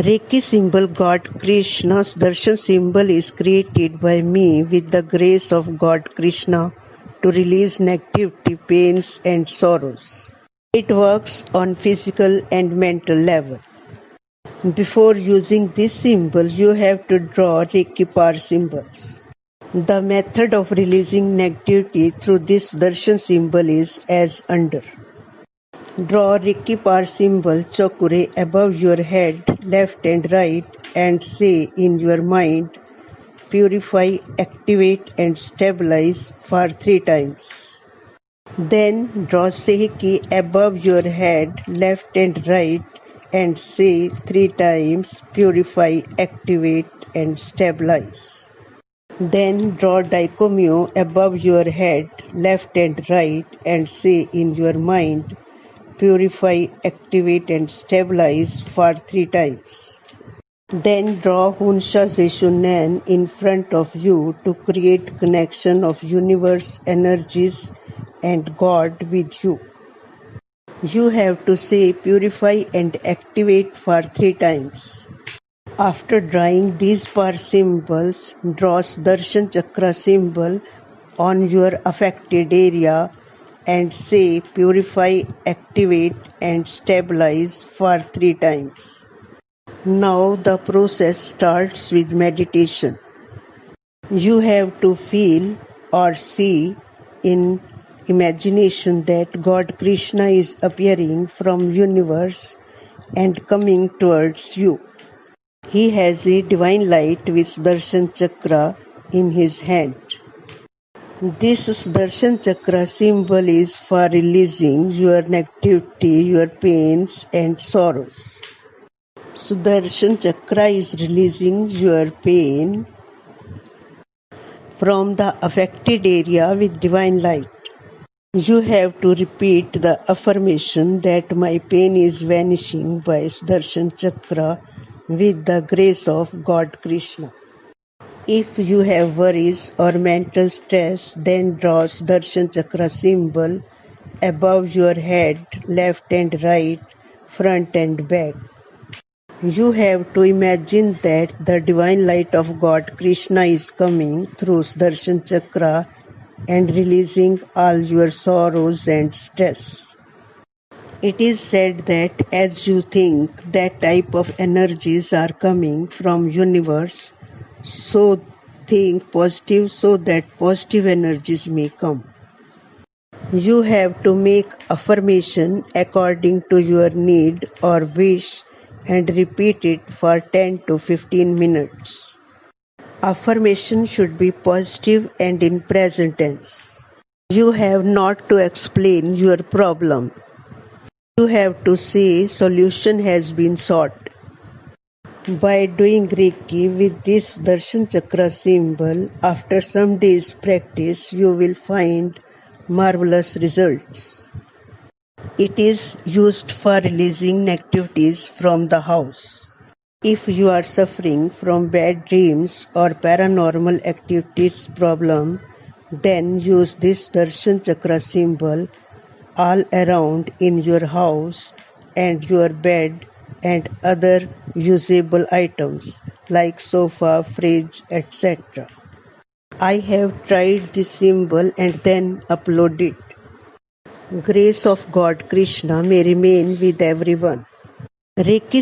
Reiki symbol God Krishna's darshan symbol is created by me with the grace of God Krishna to release negativity, pains and sorrows. It works on physical and mental level. Before using this symbol, you have to draw Reiki power symbols. The method of releasing negativity through this darshan symbol is as under. Draw Reiki power symbol Chakure above your head, left and right, and say in your mind, purify, activate and stabilize for 3 times. Then draw Sehki above your head, left and right, and say 3 times, purify, activate and stabilize. Then draw Daikomyo above your head, left and right, and say in your mind, purify, activate and stabilize for 3 times. Then draw Hunsha Zeshunen in front of you to create connection of universe energies and God with you. You have to say purify and activate for 3 times. After drawing these power symbols, draw Darshan Chakra symbol on your affected area and say purify, activate and stabilize for 3 times. Now the process starts with meditation. You have to feel or see in imagination that God Krishna is appearing from universe and coming towards you. He has a divine light with Darshan Chakra in his hand. This Darshan Chakra symbol is for releasing your negativity, your pains and sorrows. Sudarshan Chakra is releasing your pain from the affected area with divine light. You have to repeat the affirmation that my pain is vanishing by Sudarshan Chakra with the grace of God Krishna. If you have worries or mental stress, then draw Darshan Chakra symbol above your head, left and right, front and back. You have to imagine that the divine light of God Krishna is coming through Darshan Chakra and releasing all your sorrows and stress. It is said that as you think that type of energies are coming from universe, so think positive so that positive energies may come. You have to make affirmation according to your need or wish and repeat it for 10 to 15 minutes. Affirmation should be positive and in present tense. You have not to explain your problem. You have to say solution has been sought. By doing Reiki with this Darshan Chakra symbol, after some days practice, you will find marvelous results. It is used for releasing negativities from the house. If you are suffering from bad dreams or paranormal activities problem, then use this Darshan Chakra symbol all around in your house and your bed and other usable items like sofa, fridge, etc. I have tried this symbol and then uploaded. Grace of God Krishna may remain with everyone. Reiki